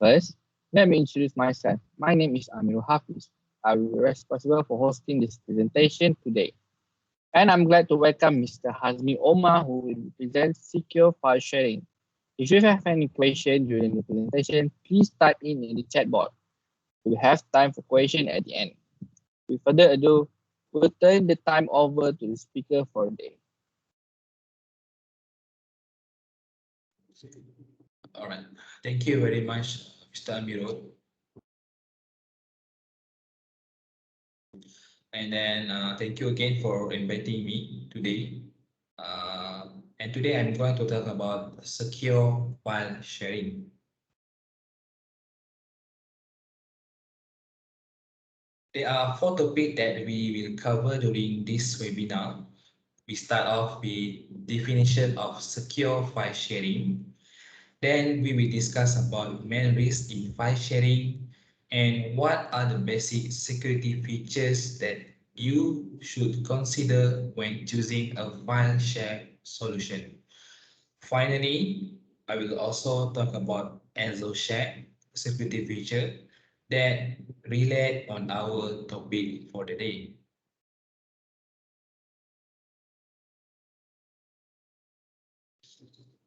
First, let me introduce myself. My name is Amirul Hafiz. I will be responsible for hosting this presentation today. And I'm glad to welcome Mr. Hazmi Omar, who will present secure file sharing. If you have any question during the presentation, please type in the chat box. We'll have time for question at the end. With further ado, we'll turn the time over to the speaker for the day. All right. Thank you very much, Mr. Amiro. And then thank you again for inviting me today. And today I'm going to talk about secure file sharing. There are 4 topics that we will cover during this webinar. We start off with definition of secure file sharing. Then we will discuss about main risks in file sharing and what are the basic security features that you should consider when choosing a file share solution. Finally, I will also talk about ATZO Share security feature that relate on our topic for the day.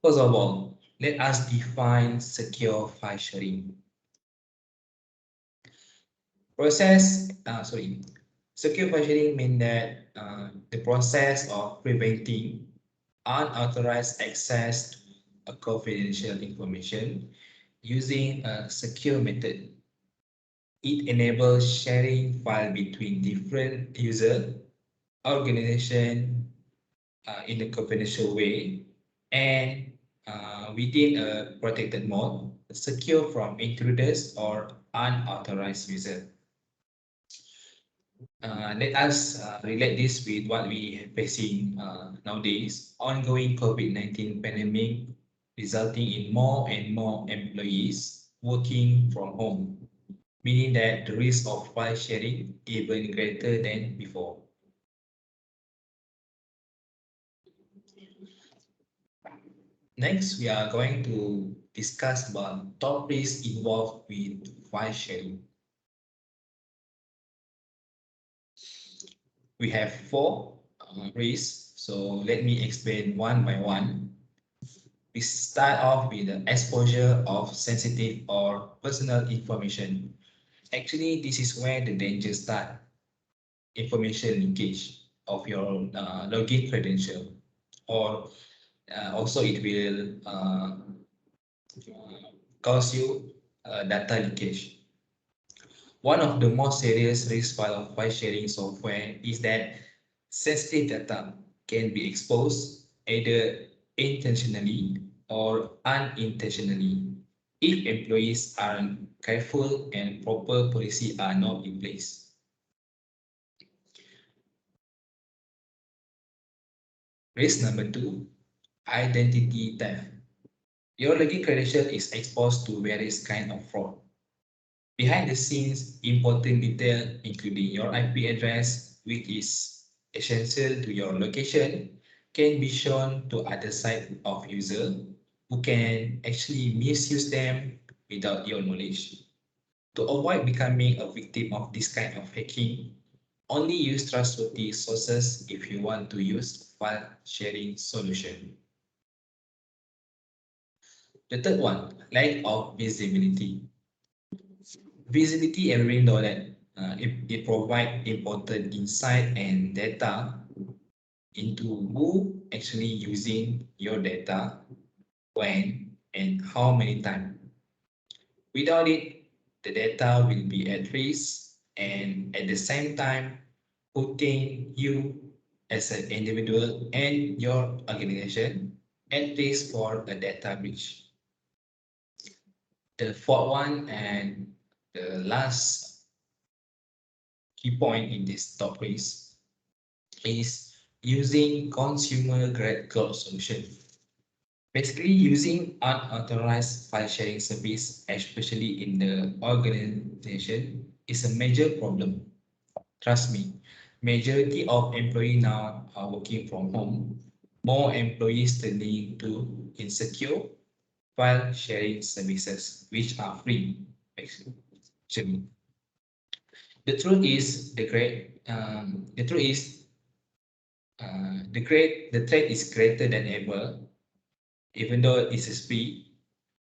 First of all, let us define secure file sharing. Secure file sharing means that the process of preventing unauthorized access to a confidential information using a secure method. It enables sharing file between different user, organization in a confidential way and within a protected mode, secure from intruders or unauthorized user. Let us relate this with what we are facing nowadays. Ongoing COVID-19 pandemic resulting in more and more employees working from home, meaning that the risk of file sharing even greater than before. Next, we are going to discuss about top risks involved with file sharing. We have 4 risks, so let me explain one by one. We start off with the exposure of sensitive or personal information. Actually, this is where the danger starts. Information leakage of your login credential, or also it will cause you data leakage. One of the most serious risks of file sharing software is that sensitive data can be exposed either intentionally or unintentionally if employees aren't careful and proper policies are not in place. Risk number 2, identity theft. Your login credential is exposed to various kinds of fraud. Behind the scenes, important detail including your IP address, which is essential to your location, can be shown to other side of user who can actually misuse them without your knowledge. To avoid becoming a victim of this kind of hacking, only use trustworthy sources if you want to use file sharing solution. The third one, lack of visibility. Visibility, everybody know that it provides important insight and data into who actually using your data, when, and how many times. Without it, the data will be at risk and at the same time putting you as an individual and your organization at risk for a data breach. The fourth one and the last key point in this top risk is using consumer grade cloud solution. Basically, using unauthorized file sharing service, especially in the organization, is a major problem. Trust me, majority of employees now are working from home. More employees turning to insecure file sharing services, which are free, actually. The truth is, the threat is greater than ever, even though it is free.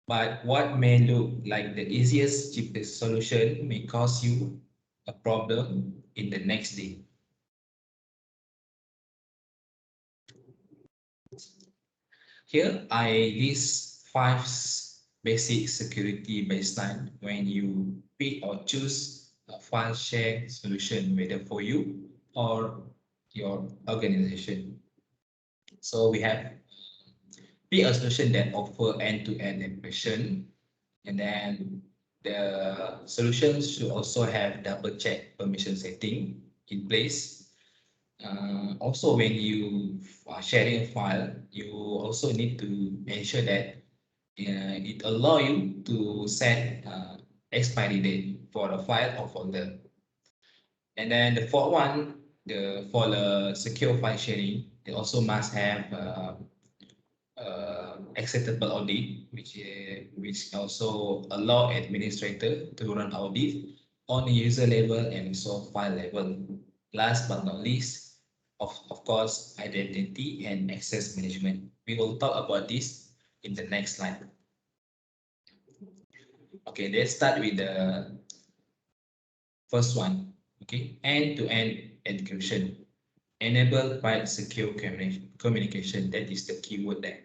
But what may look like the easiest, cheapest solution may cause you a problem in the next day. Here I list 5 basic security baseline when you pick or choose a file share solution, whether for you or your organization. So we have pick a solution that offer end-to-end encryption, and then the solution should also have double check permission setting in place. Also, when you are sharing a file, you also need to ensure that it allow you to set expiry date for a file or folder. And then the fourth one, for the secure file sharing, it also must have acceptable audit, which also allow administrator to run audit on the user level and also file level. Last but not least, of course, identity and access management. We will talk about this in the next slide. Okay, let's start with the first one. Okay, end-to-end encryption. Enable quite secure communication. That is the keyword there.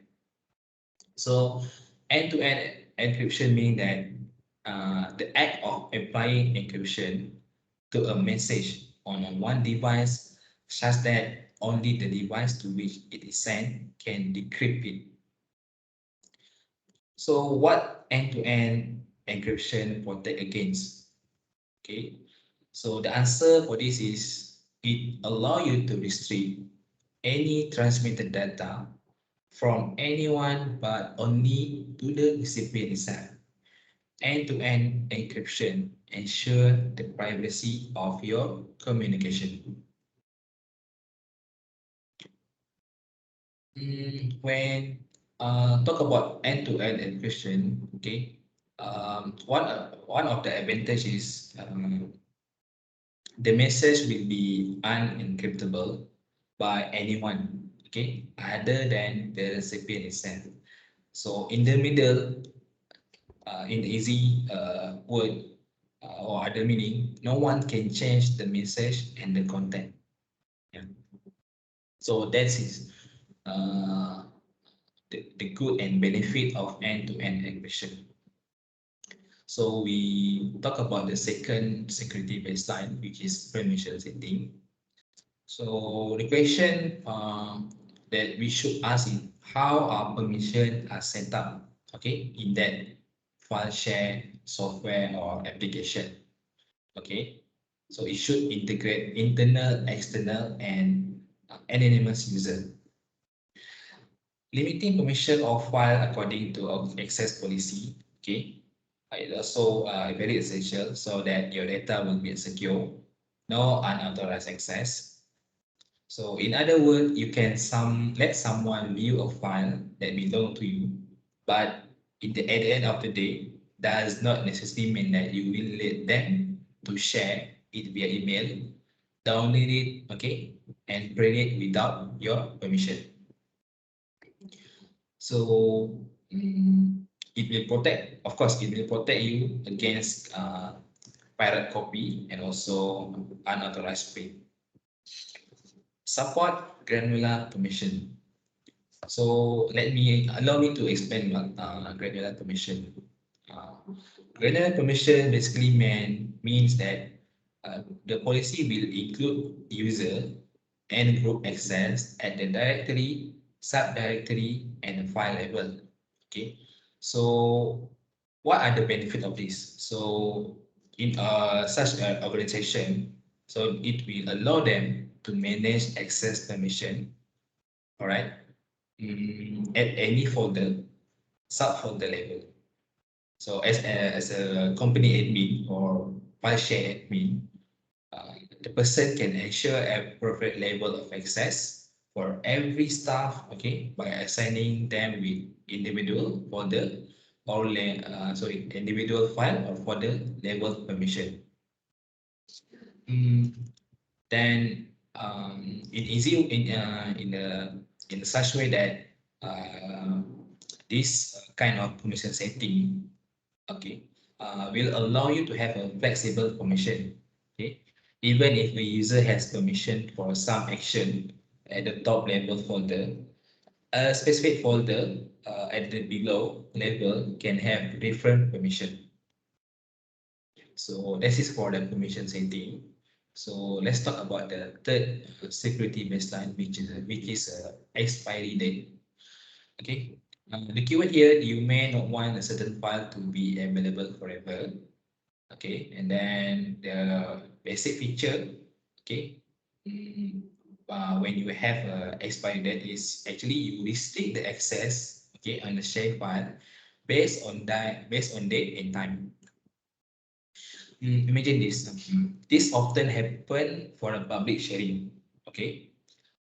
So end-to-end encryption means that the act of applying encryption to a message on one device such that only the device to which it is sent can decrypt it. So what end-to-end encryption protect against? Okay, so the answer for this is it allows you to restrict any transmitted data from anyone but only to the recipient itself. End-to-end encryption ensure the privacy of your communication. When talk about end-to-end encryption, okay, one of the advantages the message will be unencryptable by anyone, okay, other than the recipient itself. So in the middle, in easy word or other meaning, no one can change the message and the content. Yeah. So that is the good and benefit of end-to-end encryption. So we talk about the second security baseline, which is permission setting. So the question that we should ask is how our permission are set up, okay, in that file share software or application, okay. So it should integrate internal, external, and anonymous user. Limiting permission of file according to our access policy, okay, is also very essential so that your data will be secure, no unauthorized access. So in other words, you can let someone view a file that belongs to you, but at the end of the day, does not necessarily mean that you will let them to share it via email, download it, okay, and print it without your permission. So it will protect, of course, it will protect you against pirate copy and also unauthorized print. Support granular permission. So allow me to explain what granular permission. Granular permission basically means that the policy will include user and group access at the directory, subdirectory, and file level. Okay, so what are the benefits of this? So in such an organization, so it will allow them to manage access permission, all right, at any folder, subfolder level. So as a company admin or file share admin, the person can ensure appropriate level of access for every staff, okay, by assigning them with individual folder or individual file or folder labeled permission. Then in easy in such way that this kind of permission setting, okay, will allow you to have a flexible permission, okay, even if the user has permission for some action at the top level folder, a specific folder at the below level can have different permission. So this is for the permission setting. So let's talk about the third security baseline, which is expiry date. Okay, the keyword here, you may not want a certain file to be available forever. Okay, and then the basic feature, okay, when you have a expiry date is actually you restrict the access, okay, on the share file based on date and time. Imagine this. This often happen for a public sharing. Okay,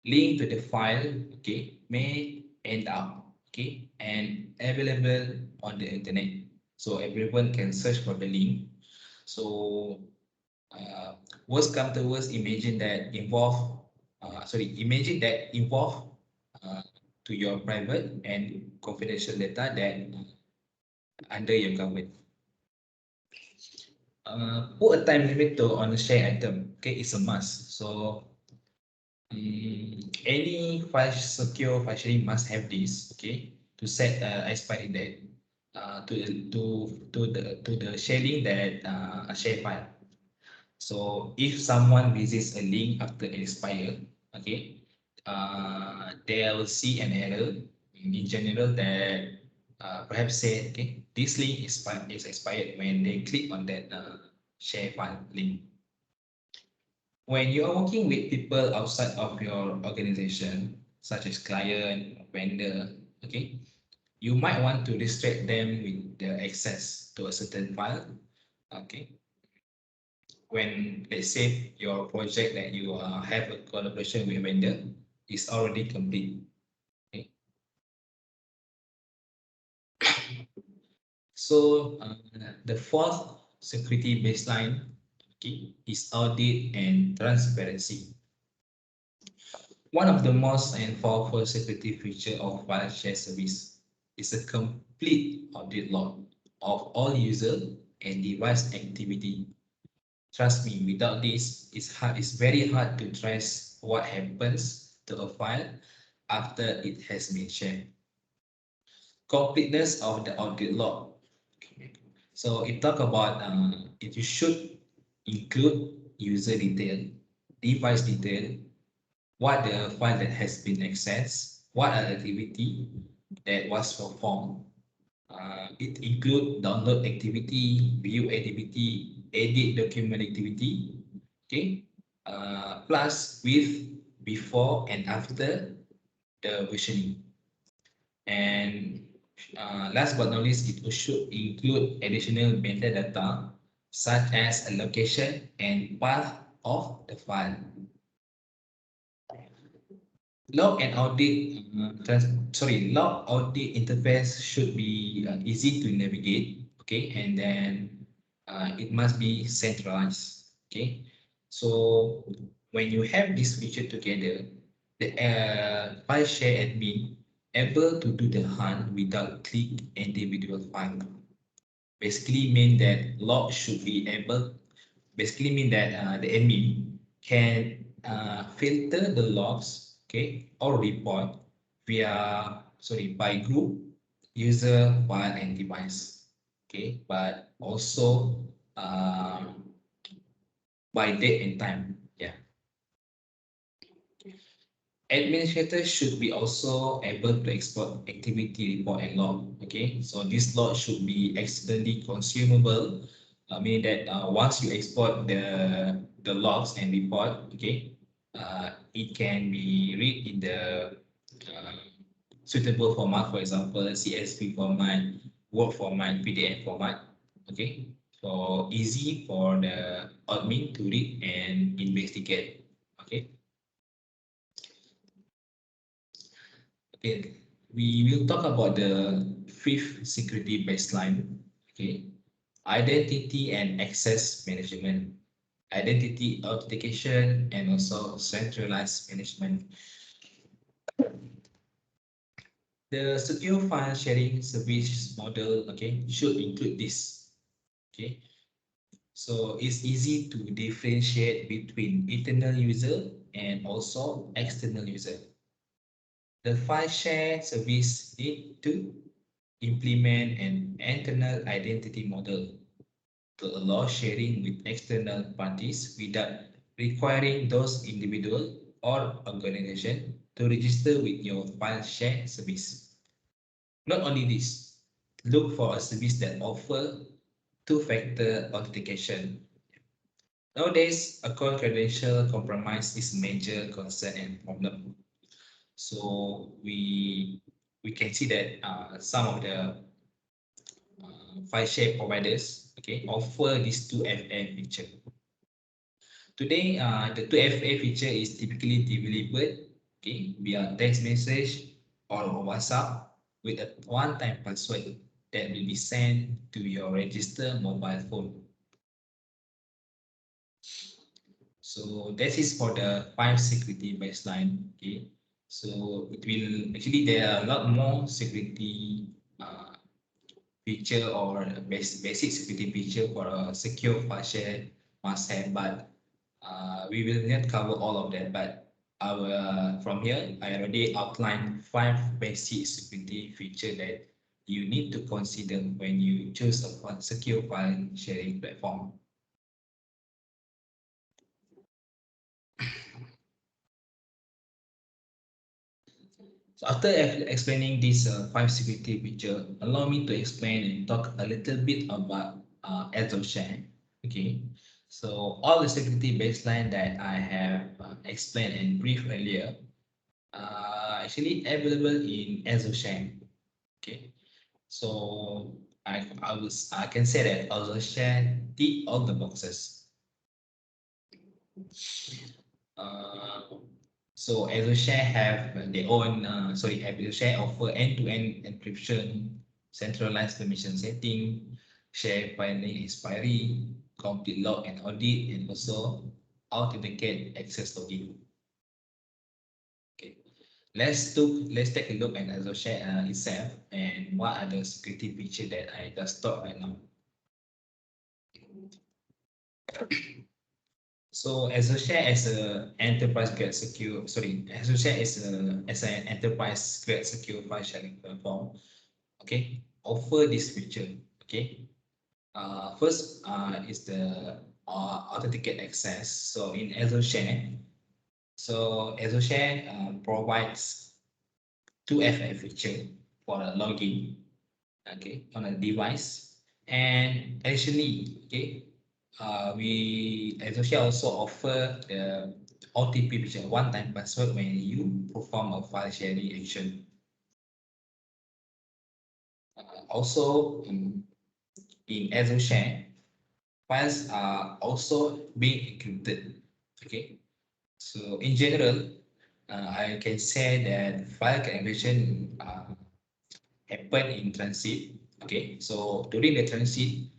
link to the file, okay, may end up, okay, and available on the internet. So everyone can search for the link. So worst come to worst, imagine that involve to your private and confidential data that under your government. Put a time limit on the share item. Okay, it's a must. So any secure file sharing must have this. Okay, to set expiry date to the sharing that a share file. So if someone visits a link after it expire, okay, they'll see an error in general that perhaps say, okay, this link is expired when they click on that share file link. When you are working with people outside of your organization, such as client, vendor, okay, you might want to restrict them with the access to a certain file, okay. When let's say your project that you have a collaboration with vendor is already complete. Okay. So the fourth security baseline, okay, is audit and transparency. One of the most and powerful security feature of file share service is a complete audit log of all user and device activity. Trust me, without this, it's very hard to trace what happens to a file after it has been shared. Completeness of the audit log. So it talk about it should include user detail, device detail, what the file that has been accessed, what are the activity that was performed. It include download activity, view activity, edit document activity, okay, plus with before and after the versioning. And last but not least, it should include additional metadata such as a location and path of the file. Log audit interface should be easy to navigate, okay, and then it must be centralized, okay. So when you have this feature together, the file share admin able to do the hunt without click individual file. Basically mean that log should be able, basically mean that the admin can filter the logs, okay, or report by group, user, file, and device, okay, but also by date and time. Yeah. Administrators should be also able to export activity report and log. Okay, so this log should be externally consumable, meaning that once you export the logs and report, okay, it can be read in the suitable format, for example, CSV format, Word format, PDF format. Okay, so easy for the admin to read and investigate. Okay. Okay, we will talk about the fifth security baseline. Okay, identity and access management, identity authentication, and also centralized management. The secure file sharing service model, okay, should include this. Okay, so it's easy to differentiate between internal user and also external user. The file share service need to implement an internal identity model to allow sharing with external parties without requiring those individual or organization to register with your file share service. Not only this, look for a service that offer two-factor authentication. Nowadays, account credential compromise is major concern and problem. So we can see that some of the file share providers, okay, offer this 2FA feature. Today, the 2FA feature is typically delivered, okay, via text message or WhatsApp with a one-time password that will be sent to your registered mobile phone. So that is for the 5 security baseline. Okay, so it will actually there are a lot more security feature or basic security feature for a secure file share must have, but we will not cover all of that. But our from here, I already outlined 5 basic security feature that you need to consider when you choose a secure file sharing platform. So after explaining this 5 security feature, allow me to explain and talk a little bit about ATZO Share. Okay, so all the security baseline that I have explained and briefed earlier actually available in ATZO Share. Okay, so I can say that ATZO Share tick all the boxes. So Azure Share have their own, Azure Share offer end-to-end encryption, centralized permission setting, share filing expiry, complete log and audit, and also authenticate access login. Okay, let's take a look at Azure Share itself and what are the security features that I just talked right now. So Azure Share as an enterprise grade secure, Azure Share is as an enterprise grade secure file sharing platform. Okay, offer this feature. Okay, first is the authenticate access. So in Azure Share, Azure Share provides 2FA feature for a login. Okay, on a device, and additionally, okay, we Azure also offer the OTP, which is a one-time password when you perform a file sharing action. Also, in Azure Share, files are also being encrypted. Okay, so in general, I can say that file encryption happen in transit. Okay, so during the transit,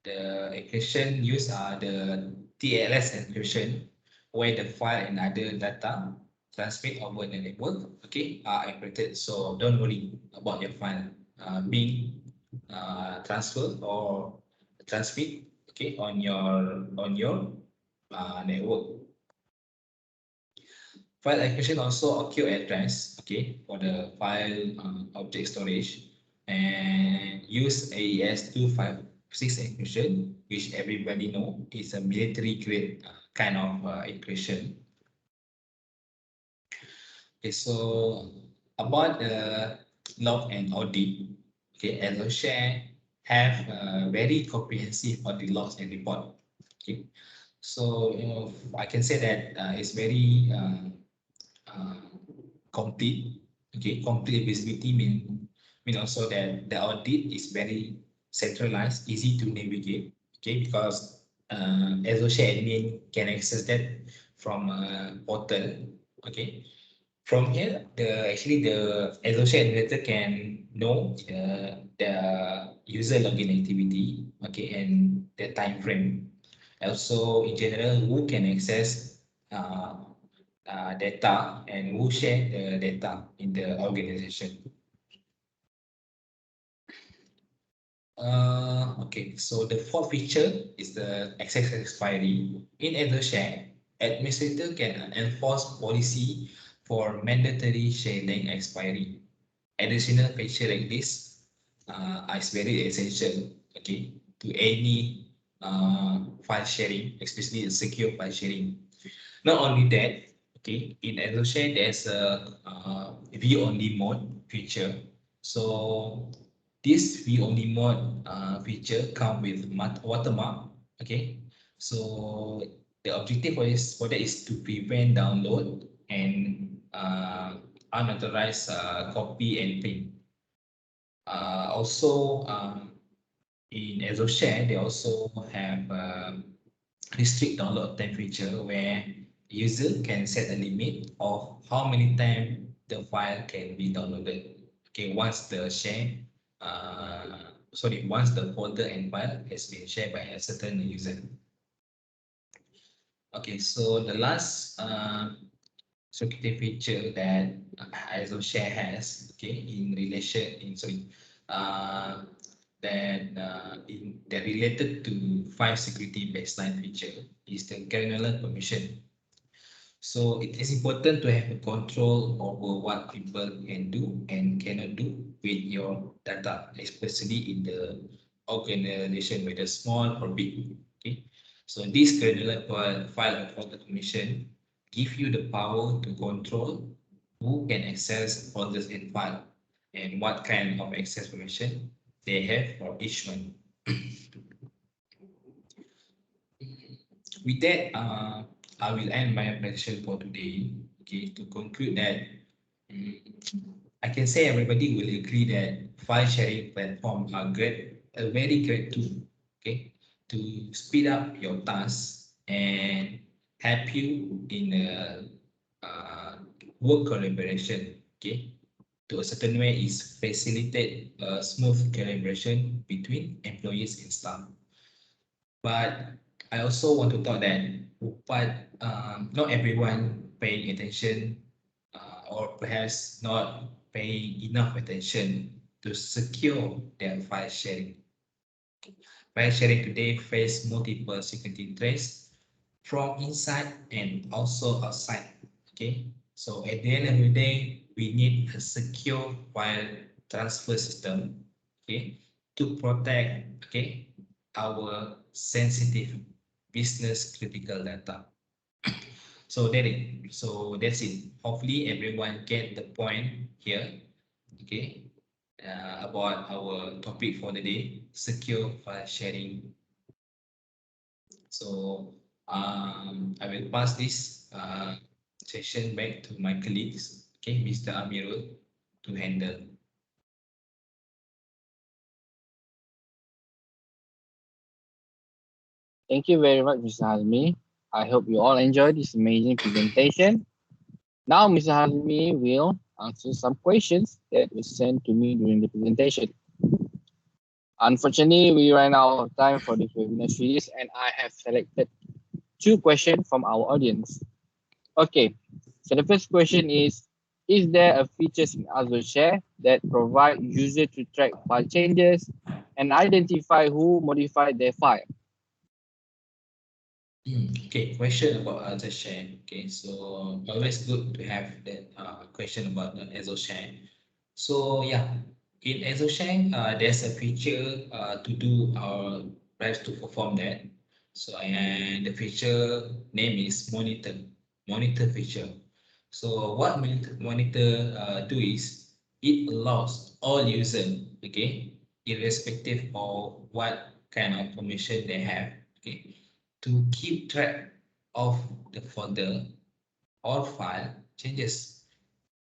the encryption used are the TLS encryption, where the file and other data transmit over the network, okay, are encrypted. So don't worry about your file being transferred or transmit, okay, on your network. File encryption also occur at rest, okay, for the file object storage, and use AES 256 encryption, which everybody know is a military grade kind of encryption. Okay, so about the log and audit, okay, Azure Share have very comprehensive audit logs and report. Okay, so I can say that it's very complete. Okay, complete visibility mean also that the audit is very centralized, easy to navigate. Okay, because Azure Share admin can access that from a portal. Okay, From here, the ATZO Share administrator can know the user login activity, okay, and the time frame. Also, in general, who can access data and who share the data in the organization. Okay, so the fourth feature is the access expiry. In ATZO Share, administrator can enforce policy for mandatory sharing expiry. Additional feature like this is very essential, okay, to any file sharing, especially the secure file sharing. Not only that, okay, in ATZO Share there's a view-only mode feature. So this view-only mode feature come with watermark, okay. So the objective for that is to prevent download and unauthorized copy and print. Also, in ATZO Share, they also have restrict download time feature where user can set a limit of how many times the file can be downloaded. Okay, once the once the folder and file has been shared by a certain user. Okay, so the last security feature that ATZO Share has, okay, in relation in sorry, that related to 5 security baseline feature is the granular permission. So it is important to have a control over what people can do and cannot do with your data, especially in the organization, whether small or big. Okay, so this granular file and folder permission give you the power to control who can access folders and file and what kind of access permission they have for each one. With that, I will end my presentation for today. Okay, to conclude that, I can say everybody will agree that file sharing platforms are great, a very great tool. Okay, to speed up your tasks and help you in work collaboration. Okay, to a certain way is facilitate smooth collaboration between employees and staff. But I also want to talk that, but not everyone paying attention or perhaps not paying enough attention to secure their file sharing. File sharing today face multiple security threats from inside and also outside. Okay, so at the end of the day, we need a secure file transfer system, okay, to protect, okay, our sensitive business critical data. So that's it. Hopefully everyone get the point here, okay, about our topic for the day, secure file sharing. So I will pass this session back to my colleagues, okay, Mr. Amirul, to handle. Thank you very much, Mr. Hazmi. I hope you all enjoyed this amazing presentation. Now, Mr. Hazmi will answer some questions that were sent to me during the presentation. Unfortunately, we ran out of time for this webinar series, and I have selected 2 questions from our audience. Okay, so the first question is there a features in ATZO Share that provide user to track file changes and identify who modified their file? Okay, question about ATZO Share. Okay, so always good to have that question about the ATZO Share. So yeah, in ATZO Share, there's a feature to do our perhaps to perform that. So and the feature name is monitor feature. So what monitor do is it allows all users, okay, irrespective of what kind of permission they have, okay, to keep track of the folder or file changes.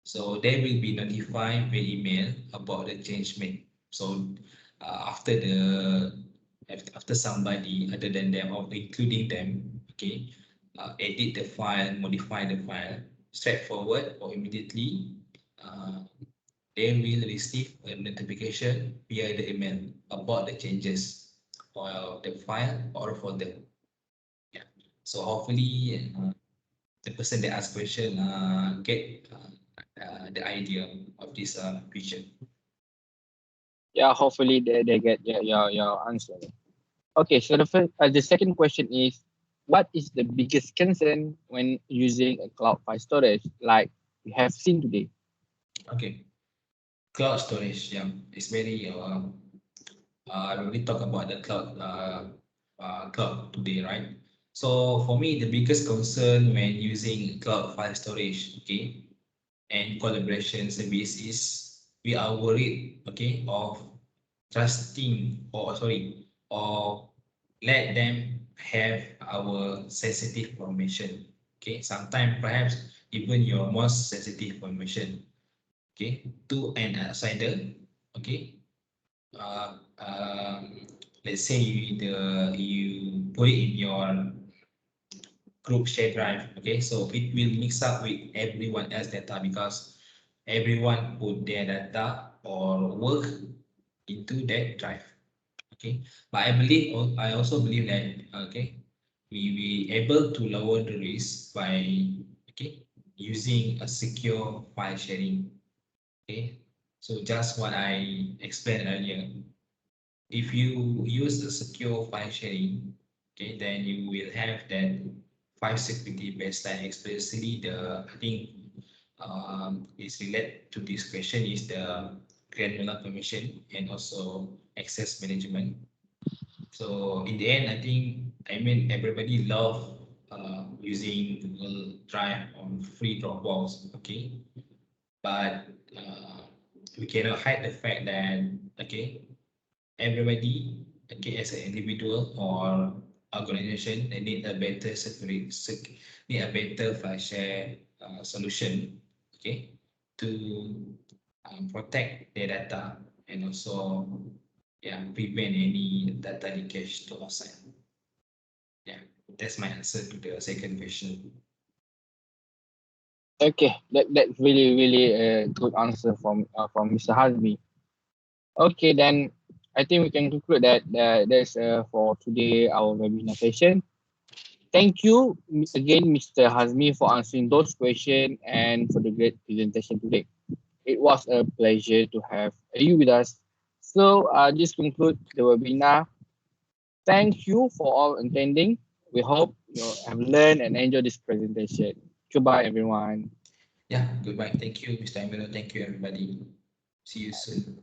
So they will be notified by email about the change made. So after somebody other than them or including them, okay, edit the file, modify the file, straightforward or immediately, they will receive a notification via the email about the changes for the file or folder. Yeah. So hopefully the person that asked question get the idea of this feature. Yeah, hopefully they get your answer. Okay, so the second question is, what is the biggest concern when using a cloud file storage like we have seen today? Okay, cloud storage. Yeah, it's very. We talk about the cloud today, right? So for me, the biggest concern when using cloud file storage, okay, and collaboration service is we are worried, okay, of trusting or let them have our sensitive information. Okay, sometimes perhaps even your most sensitive information, okay, to an outsider, okay. Uh, um, let's say you put it in your group share drive, okay, so it will mix up with everyone else data because everyone put their data or work into that drive, okay. But I also believe that, okay, we be able to lower the risk by, okay, using a secure file sharing, okay. So just what I explained earlier, if you use the secure file sharing, okay, then you will have that file security baseline, especially the, I think is related to this question is the granular permission and also access management. So in the end, I mean, everybody love using Google Drive on free Dropbox, okay? But we cannot hide the fact that, okay, everybody, okay, as an individual or organization, they need a better security, need a better file share solution, okay, to protect their data and also, yeah, prevent any data leakage to outside. Yeah, that's my answer to the second question. Okay, that's really a good answer from Mr. Hazmi. Okay, then I think we can conclude that that's for today our webinar session. Thank you again, Mr. Hazmi, for answering those questions and for the great presentation today. It was a pleasure to have you with us. So this concludes the webinar. Thank you for all attending. We hope you have learned and enjoyed this presentation. Goodbye, everyone. Yeah, goodbye. Thank you, Mr. Emilio. Thank you, everybody. See you soon.